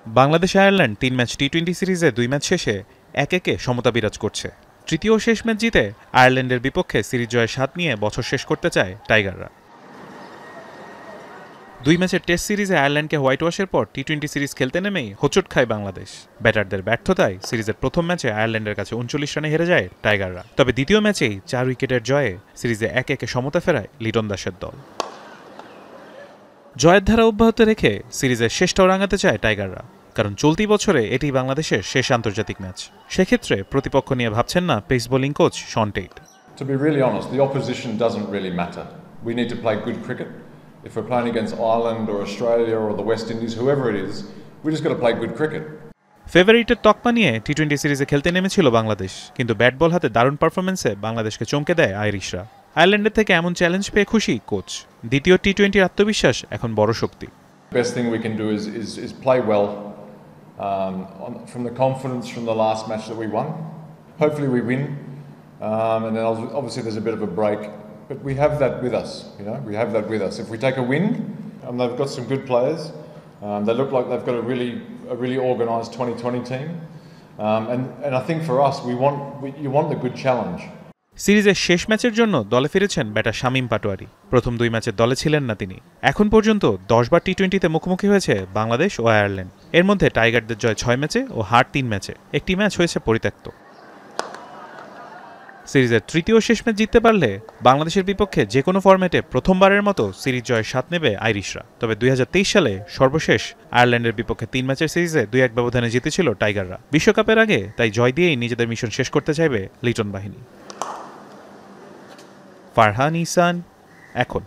Bangladesh Ireland ৩ match টি-২০ সিরিজে ২ match শেষে ১-১ সমতা বিরাজ করছে। তৃতীয় ও শেষ ম্যাচ জিতে আয়ারল্যান্ডের বিপক্ষে সিরিজ জয়ের স্বাদ নিয়ে বছর শেষ করতে চায় টাইগাররা। ২ ম্যাচের টেস্ট সিরিজে আয়ারল্যান্ডকে হোয়াইট ওয়াশের পর টি-২০ সিরিজ খেলতে নেমেই হোঁচট খায় বাংলাদেশ। ব্যাটারদের ব্যর্থতায় সিরিজের প্রথম ম্যাচে আয়ারল্যান্ডের কাছে ৩৯ রানে হেরে যায় টাইগাররা। তবে দ্বিতীয় ম্যাচেই ৪ উইকেটের জয়ে সিরিজে ১-১ সমতা ফেরায় লিটন দাসের দল। জয়ের ধারা অব্যাহত রেখে সিরিজের শেষটাও রাঙাতে চায় টাইগাররা, কারণ চলতি বছরে এটি বাংলাদেশের শেষ আন্তর্জাতিক ম্যাচ। সেক্ষেত্রে প্রতিপক্ষ নিয়ে ভাবছেন না pace bowling coach Shaun Tait. To be really honest, the opposition doesn't really matter. We need to play good cricket. If we're playing against Ireland or Australia or the West Indies, whoever it is, we just got to play good cricket. ফেভারিটের তকমা নিয়ে টি-২০ সিরিজে খেলতে নেমেছিল বাংলাদেশ, কিন্তু bat ball হাতে দারুণ পারফরমেন্সে বাংলাদেশকে চমকে দেয় আইরিশরা। আয়ারল্যান্ডের থেকে এমন চ্যালেঞ্জ পেয়ে খুশি কোচ। দ্বিতীয় টি-২০ আত্মবিশ্বাস এখন বড় শক্তি। The best thing we can do is play well from the confidence from the last match that we won. Hopefully we win, and then obviously there's a bit of a break, but we have that with us. We have that with us. If we take a win, they've got some good players. They look like they've got a really organised 2020 team, and I think for us, you want the good challenge. সিরিজের শেষ ম্যাচের জন্য দলে ফিরেছেন batter Shamim Patwari. প্রথম ২ ম্যাচের দলে ছিলেন না তিনি। এখন পর্যন্ত ১০ বার টি-২০তে মুখোমুখি হয়েছে বাংলাদেশ ও আয়ারল্যান্ড। এর মধ্যে টাইগারদের জয় ৬ ম্যাচে ও হার ৩ ম্যাচে, একটি ম্যাচ হয়েছে পরিত্যক্ত। সিরিজের তৃতীয় শেষ ম্যাচ জিততে পারলে বাংলাদেশের বিপক্ষে যে কোনো ফরম্যাটে প্রথমবারের মতো সিরিজ জয়ের স্বাদ নেবে আইরিশরা। তবে ২০২৩ সালে সর্বশেষ আয়ারল্যান্ডের বিপক্ষে ৩ ম্যাচের সিরিজে ২-১ ব্যবধানে জিতেছিল টাইগাররা। বিশ্বকাপের আগে তাই জয় দিয়েই নিজেদের মিশন শেষ করতে চাইবে লিটন বাহিনী। ফারহান ইহসান, এখন।